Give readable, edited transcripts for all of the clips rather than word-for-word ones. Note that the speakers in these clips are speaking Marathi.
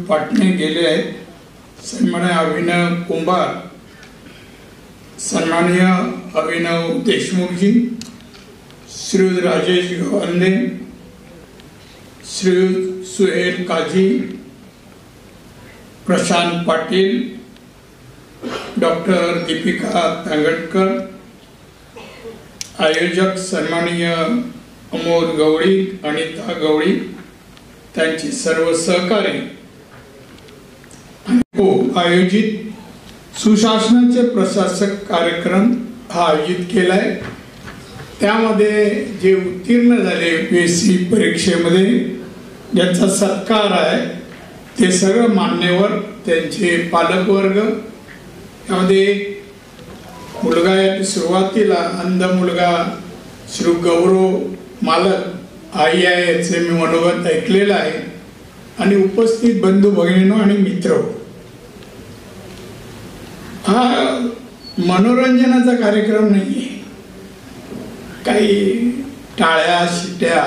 पाटणे गेले आहेत. सन्माननीय अभिनव कुंभार, सन्माननीय अभिनव देशमुखजी, श्री राजेश गवांदे, श्री सुहेल काजी, प्रशांत पाटील, डॉक्टर दीपिका तांगडकर, आयोजक सन्माननीय अमोद गवळी, अनिता गवळी, त्यांची सर्व सहकारी, आयोजित सुशासनाचे प्रशासक कार्यक्रम हा आयोजित केलाय. त्यामध्ये जे उत्तीर्ण झाले UPSC परीक्षेमध्ये ज्यांचा सत्कार आहे ते सर्व मान्यवर, त्यांचे पालकवर्ग. त्यामध्ये मुलगा या सुरुवातीला अंध मुलगा श्री गौरव मालक आई आहे याचे मी मनोगत ऐकलेलं आहे. आणि उपस्थित बंधू भगिनींनो आणि मित्र, हा मनोरंजनाचा कार्यक्रम नाहीये. काही टाळ्या शिट्या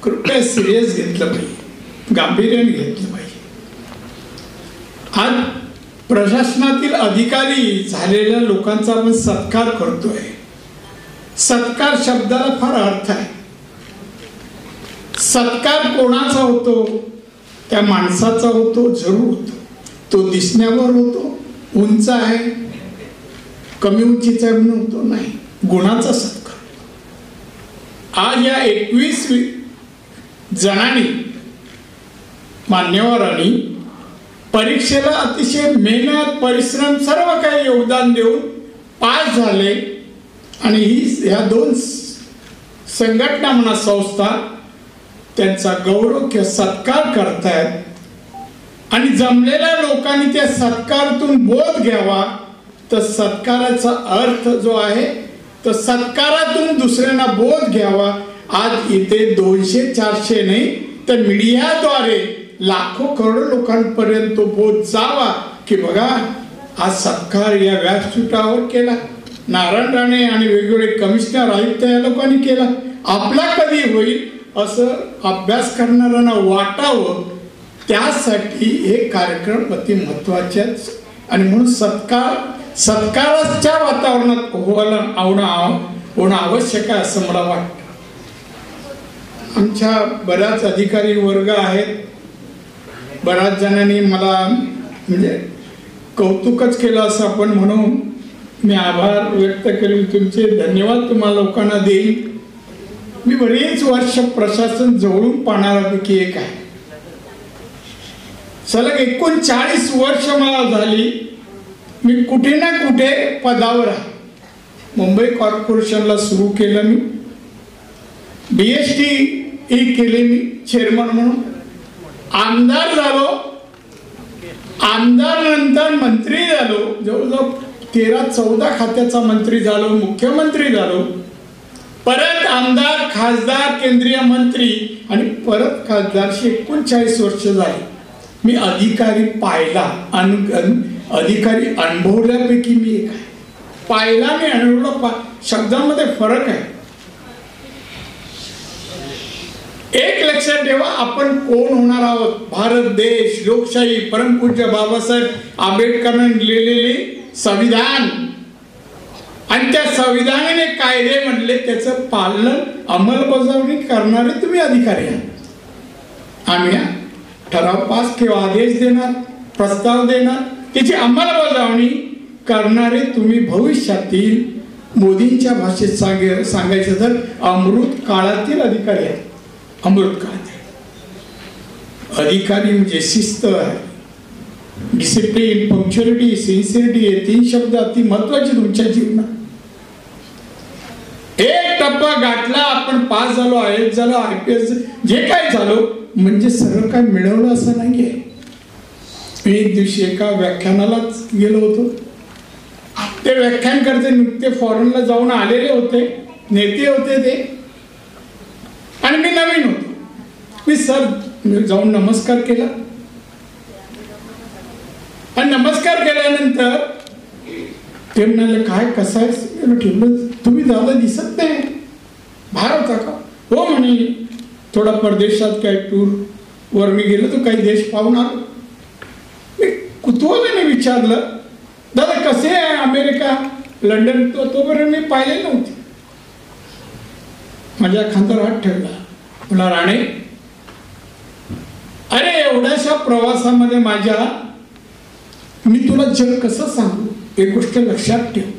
कृपया सिरियस घेतलं पाहिजे, गांभीर्याने घेतलं पाहिजे. आज प्रशासनातील अधिकारी झालेल्या लोकांचा आपण सत्कार करतोय. सत्कार शब्दाला फार अर्थ आहे. सत्कार कोणाचा होतो? त्या माणसाचा होतो, जरूर होतो. तो दिसण्यावर होतो, उंच आहे, कमी उंचीचा होतो, नाही, गुणाचा सत्कार. आज या 21 जणांनी मान्यवरांनी परीक्षेला अतिशय मेहनत परिश्रम सर्व काही योगदान देऊन पास झाले. आणि ही ह्या 2 संघटना म्हणा संस्था त्यांचा गौरव किंवा सत्कार करतायत. आणि जमलेल्या लोकांनी त्या सत्कारातून बोध घ्यावा. तर सत्काराचा अर्थ जो आहे तर सत्कारातून दुसऱ्यांना बोध घ्यावा. आज इथे 200-400 नाही तर मीडियाद्वारे लाखो करोडो लोकांपर्यंत तो बोध जावा की बघा आज सत्कार या व्यासपीठावर केला. नारायण राणे आणि वेगवेगळे कमिशनर आयुक्त या लोकांनी केला. आपला कधी होईल असं अभ्यास करणाऱ्यांना वाटावं. त्यासाठी हे कार्यक्रम अति महत्त्वाचेच. आणि म्हणून सत्काराच्या वातावरणात होणं आवश्यक आहे असं मला वाटतं. आमच्या बऱ्याच अधिकारी वर्ग आहेत. बऱ्याच जणांनी मला म्हणजे कौतुकच केलं असं आपण म्हणून मी आभार व्यक्त करेन. तुमचे धन्यवाद तुम्हाला लोकांना देईन. मी बरेच वर्ष प्रशासन जवळून पाहणाऱ्यापैकी एक आहे. सलग 39 वर्ष मला झाली. मी कुठे ना कुठे पदावर आहे. मुंबई कॉर्पोरेशनला सुरू केलं मी, BST केले मी चेअरमन म्हणून, आमदार झालो, आमदार नंतर मंत्री झालो, जवळजवळ 13-14 खात्याचा मंत्री झालो, मुख्यमंत्री झालो, परत आमदार, खासदार, केंद्रीय मंत्री आणि परत खासदार. 39 वर्ष झाली. मी अधिकारी पाहिला, अधिकारी अनुभवल्यापैकी मी एक आहे. पाहिला मी अनुभवला, शब्दांमध्ये फरक आहे. एक लक्षात ठेवा, आपण कोण होणार आहोत. भारत देश, लोकशाही, परमपूज्य बाबासाहेब आंबेडकरांनी लिहिलेले संविधान आणि त्या संविधानाने कायदे म्हटले त्याचं पालन अंमलबजावणी करणारे तुम्ही अधिकारी आहात. आम्ही ठराव पास किंवा आदेश देणार, प्रस्ताव देणार, त्याची अंमलबजावणी करणारे तुम्ही भविष्यातील मोदींच्या भाषेत सांगायचं तर अमृत काळातील अधिकारी आहेत. अमृत काळातील अधिकारी म्हणजे शिस्त आहे, डिसिप्लिन, पंक्च्युअलिटी, सिन्सिअरिटी हे 3 शब्द अति महत्वाचे तुमच्या जीवनात. एक टप्पा गाठला, आपण पास झालो, IAS झालो, IPS जे काय झालो म्हणजे सगळं काय मिळवलं असं नाहीये. मी एक दिवशी एका व्याख्यानालाच गेलो होतो. ते व्याख्यान करते नुकते फॉरेनला जाऊन आलेले होते, नेते होते ते, आणि मी नवीन होतो. मी जाऊन नमस्कार केला आणि नमस्कार केल्यानंतर ते म्हणाले काय कसं आहे ठेवलं, तुम्ही दादा दिसत नाही, बाहेर होता का? हो म्हणे थोडा परदेशात काय टूर वर मी गेलो तर काही देश पाहून आलो. विचारलं, दादा कसे आहे अमेरिका लंडन, तोपर्यंत मी पाहिले नव्हते. माझ्या खांद्यावर हात ठेवला, मला राणे अरे एवढ्याशा प्रवासामध्ये माझ्या मी तुला जग कसं सांगू, एक गोष्ट लक्षात ठेव,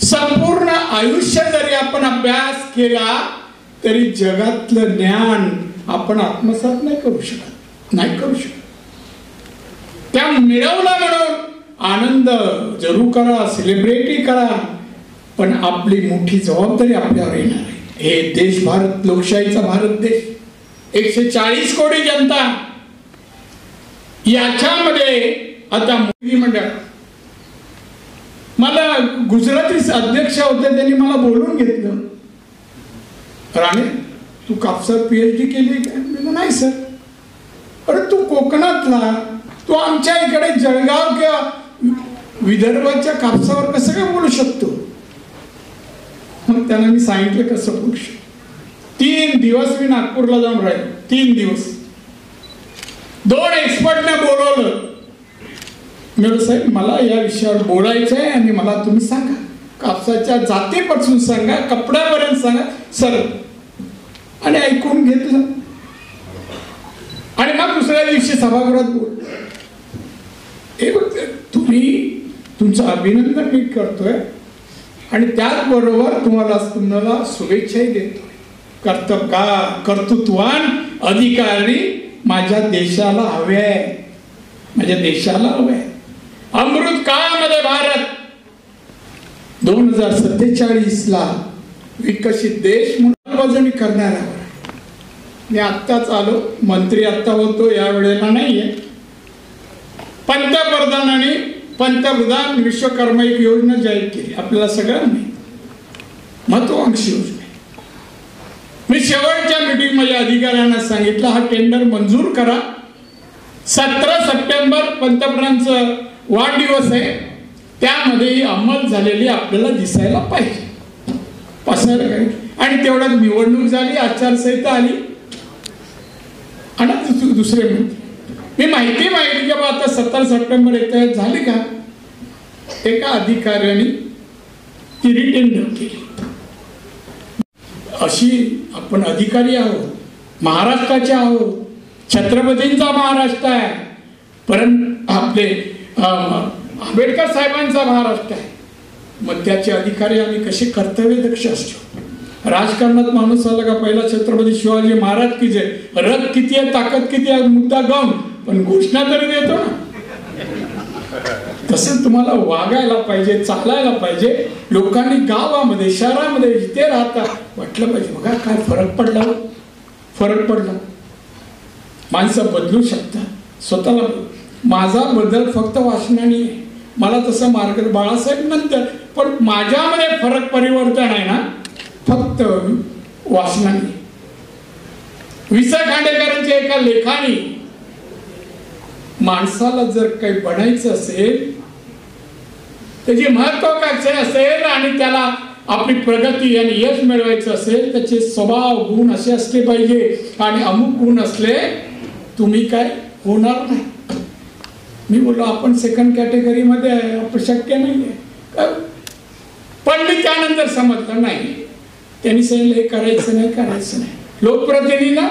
संपूर्ण आयुष्य जरी आपण अभ्यास केला तरी जगातलं ज्ञान आपण आत्मसात नाही करू शकत. त्या मिळवला म्हणून आनंद जरूर करा, सेलिब्रेटही करा, पण आपली मोठी जबाबदारी आपल्यावर येणार आहे. हे देश भारत, लोकशाहीचा भारत देश, 140 कोटी जनता, याच्यामध्ये आता मोदी मंडळ, मला गुजराती अध्यक्ष होते, त्यांनी मला बोलून घेतलं, राणे तू कापसात PhD केली का? मी नाही सर. अरे तू कोकणातला, तू आमच्या इकडे जळगाव किंवा विदर्भाच्या कापसावर कसं काय बोलू शकतो? मग त्यांना मी सांगितलं कसं बोलू शकतो. 3 दिवस मी नागपूरला जाऊन राहिलो, 3 दिवस 2 एक्सपर्टने बोलवलं. मी म्हटलं साहेब मला या विषयावर बोलायचं आहे आणि मला तुम्ही सांगा, कापसाच्या जातीपासून सांगा, कपड्यापर्यंत सांगा सर. आणि ऐकून घेतलं आणि मग दुसऱ्या दिवशी सभागृहात बोल. हे बघ तुम्ही, तुमचं अभिनंदन मी करतोय आणि त्याचबरोबर तुम्हाला शुभेच्छाही देतोय. कर्तृत्ववान अधिकारी माझ्या देशाला हवे आहे, माझ्या देशाला हवे आहे. अमृत काळामध्ये भारत 2047ला विकसित देश म्हणून अंमलबजावणी करणार आहे. मी आत्ताच आलो, मंत्री आत्ता होतो, या वेळेला नाहीये. पंतप्रधान विश्वकर्मा एक योजना जाहीर केली, आपल्याला सगळ्यांनी महत्वाकांक्षी योजना. मी शेवटच्या मीटिंग मध्ये अधिकाऱ्यांना सांगितलं हा टेंडर मंजूर करा. 17 सप्टेंबर पंतप्रधानांचं वाढदिवस आहे, त्यामध्ये अंमल झालेली आपल्याला दिसायला पाहिजे, पसायला पाहिजे. आणि तेवढ्यात निवडणूक झाली, आचारसंहिता आली आणि दुसरे मंत्री. मी माहिती की आता 17 सप्टेंबर येत झाली का, एका अधिकाऱ्याने ती रिटेंडर केली. अशी आपण अधिकारी आहोत, महाराष्ट्राचे आहोत, छत्रपतींचा महाराष्ट्र आहे, परंतु आपले आंबेडकर साहेबांचा महाराष्ट्र आहे. मग त्याचे अधिकारी आम्ही कसे कर्तव्यदक्ष असतो. राजकारणात माणूस आला का पहिला छत्रपती शिवाजी महाराज की जय, रथ किती आहे, ताकद किती आहे, मुद्दा गम, पण घोषणा तरी देतो ना. तसं तुम्हाला वागायला पाहिजे, चालायला पाहिजे. लोकांनी गावामध्ये, शहरामध्ये जिथे राहता वाटलं पाहिजे बघा काय फरक पडला. माणसं बदलू शकतात स्वतःला. माझा बदल फक्त वाचनाने आहे, मला तसं मार्ग बाळासाहेब नंतर, पण माझ्यामध्ये फरक परिवर्तन आहे ना फक्त वाचनाने. वि स खांडेकरांच्या एका लेखाने माणसाला जर काही बनायचं असेल, त्याची महत्वाकांक्षा असेल आणि त्याला आपली प्रगती आणि यश मिळवायचं असेल, त्याचे स्वभाव गुण असे असले पाहिजे आणि अमुक गुण असले तुम्ही काय होणार नाही. मी बोललो आपण सेकंड कॅटेगरी मध्ये आहे, आपण शक्य नाही आहे. पण मी त्यानंतर समजलं नाही, त्यांनी सांगितलं हे करायचं नाही. लोकप्रतिनिधींना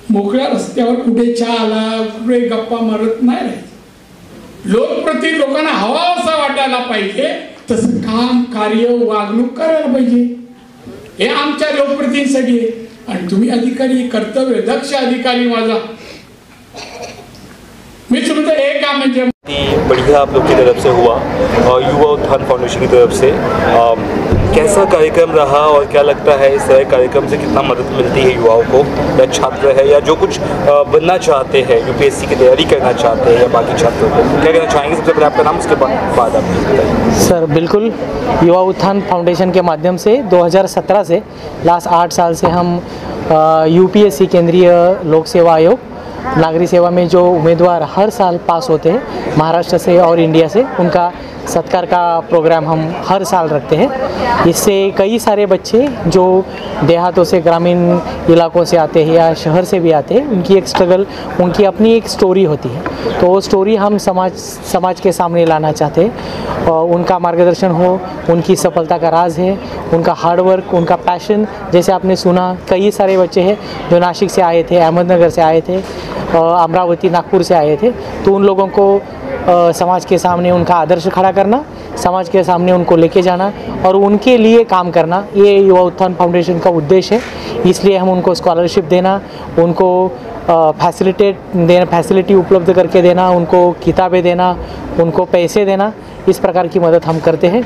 मोकळ्या रस्त्यावर कुठे चहाला, कुठे गप्पा मारत नाही राहायचं. लोकप्रतिनिधी लोकांना हवा असा वाटायला पाहिजे, तसं काम कार्य वागणूक करायला पाहिजे. हे आमच्या लोकप्रतिनिधींसाठी आहे. आणि तुम्ही अधिकारी, कर्तव्य दक्ष अधिकारी माझा, मी तुमचं एक काम म्हणजे बढ़िया आप लोग की तरफ से हुआ और युवा उत्थान फाउंडेशन की तरफ से कैसा कार्यक्रम रहा और क्या लगता है इस तरह कार्यक्रम से कितना मदद मिलती है युवाओं को, या छात्र है या जो कुछ बनना चाहते हैं, UPSC की तैयारी करना चाहते हैं या बाकी छात्रों को क्या कहना चाहेंगे? सबसे पहले आपका नाम, उसके बाद आप बताइए। सर बिल्कुल, युवा उत्थान फाउंडेशन के माध्यम से 2017 से लास्ट 8 साल से हम UPSC केंद्रीय लोक सेवा आयोग नागरिक सेवा में जो उम्मीदवार हर साल पास होते हैं महाराष्ट्र से और इंडिया से, उनका सत्कार का प्रोग्राम हम हर साल रखते हैं। इससे कई सारे बच्चे जो देहातों से, ग्रामीण इलाकों से आते हैं या शहर से भी आते हैं, उनकी एक स्ट्रगल, उनकी अपनी एक स्टोरी होती है, तो वो स्टोरी हम समाज के सामने लाना चाहते हैं। और उनका मार्गदर्शन हो, उनकी सफलता का राज है उनका हार्डवर्क, उनका पैशन। जैसे आपने सुना कई सारे बच्चे हैं जो नासिक से आए थे, अहमदनगर से आए थे, अमरावती, नागपुर से आए थे, तो उन लोगों को समाज के सामने उनका आदर्श खड़ा करना, समाज के सामने उनको लेके जाना और उनके लिए काम करना, ये युवा उत्थान फाउंडेशन का उद्देश्य है। इसलिए हम उनको स्कॉलरशिप देना, उनको फैसिलिटी उपलब्ध करके देना, उनको किताबें देना, उनको पैसे देना, इस प्रकार की मदद हम करते हैं।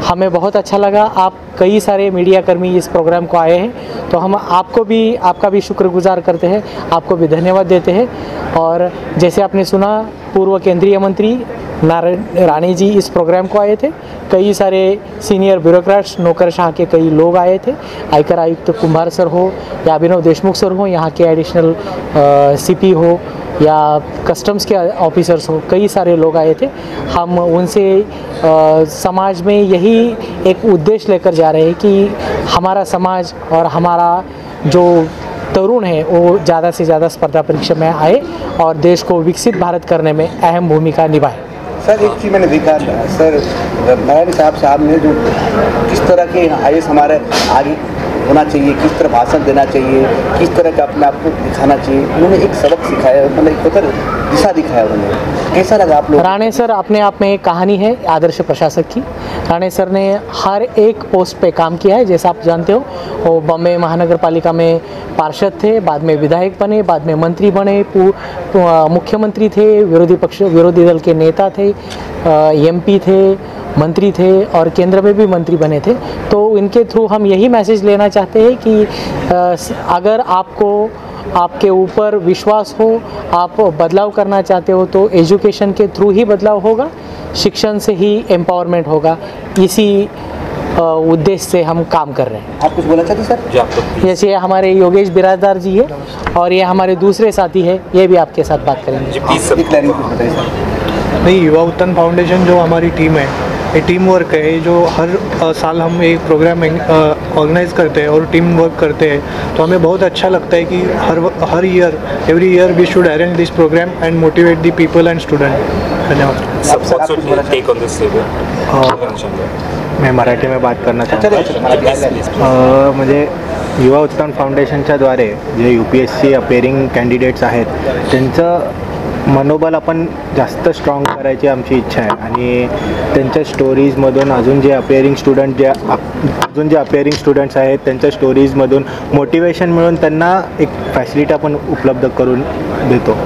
हमें बहुत अच्छा लगा, आप कई सारे मीडिया कर्मी इस प्रोग्राम को आए हैं, तो हम आपका भी शुक्रगुजार करते हैं, आपको भी धन्यवाद देते हैं। और जैसे आपने सुना, पूर्व केंद्रीय मंत्री नारायण राणे जी इस प्रोग्राम को आए थे, कई सारे सीनियर ब्यूरोक्रेट्स, नौकरशाह के कई लोग आए थे, आयकर आयुक्त कुंभार सर हो या अभिनव देशमुख सर हो, यहाँ के एडिशनल सीपी हो या कस्टम्स के ऑफिसर्स हो, कई सारे लोग आए थे। हम उनसे समाज में यही एक उद्देश्य लेकर जा रहे हैं कि हमारा समाज और हमारा जो तरुण है वो ज़्यादा से ज़्यादा स्पर्धा परीक्षा में आए और देश को विकसित भारत करने में अहम भूमिका निभाए। सर एक चीज़ मैंने देखा सर, नारायण साहब ने जो किस तरह के IAS हमारे आगे होना चाहिए, किस तरह भाषण देना चाहिए, किस तरह का अपने आप को दिखाना चाहिए, उन्होंने एक सबक सिखाया, मतलब एक बेहतर दिशा दिखाया उन्होंने। कैसा लगा आप लोग? राणे सर अपने आप में एक कहानी है आदर्श प्रशासक की। राणे सर ने हर एक पोस्ट पे काम किया है, जैसा आप जानते हो वो बॉम्बे महानगर पालिका में पार्षद थे, बाद में विधायक बने, बाद में मंत्री बने, मुख्यमंत्री थे, विरोधी दल के नेता थे, MP थे, मंत्री थे और केंद्र में भी मंत्री बने थे। तो इनके थ्रू हम यही मैसेज लेना चाहते हैं कि अगर आपके ऊपर विश्वास हो, आप बदलाव करना चाहते हो, तो एजुकेशन के थ्रू ही बदलाव होगा, शिक्षण से ही एम्पावरमेंट होगा। इसी उद्देश्य से हम काम कर रहे हैं। आप कुछ बोलना चाहते सर? जी, आप तो जैसे हमारे योगेश बिराजदार जी है और ये हमारे दूसरे साथी है, ये भी आपके साथ बात करेंगे। जी प्लीज सर। एक लाइन कुछ बताइए सर। नहीं, युवा उत्थान फाउंडेशन जो हमारी टीम है, ये टीम वर्क है, जो हर साल हम एक प्रोग्राम ऑर्गेनाइज करते हैं और टीम वर्क करते हैं, तो हमें बहुत अच्छा लगता है कि हर year, every year we should arrange this programme and motivate the people and student. धन्यवाद। टेक ऑन दिस मैं मराठी में बात करना चाहता चलिए म्हणजे युवा उत्थान फाउंडेशनच्या द्वारे जे UPSC अपेअरिंग कॅन्डिडेट्स आहेत त्यांचं मनोबल आपण जास्त स्ट्रॉंग करायची आमची इच्छा आहे आणि त्यांच्या स्टोरीजमधून अजून जे अपेअरिंग स्टुडंट्स आहेत त्यांच्या स्टोरीजमधून मोटिवेशन मिळून त्यांना एक फॅसिलिटी आपण उपलब्ध करून देतो।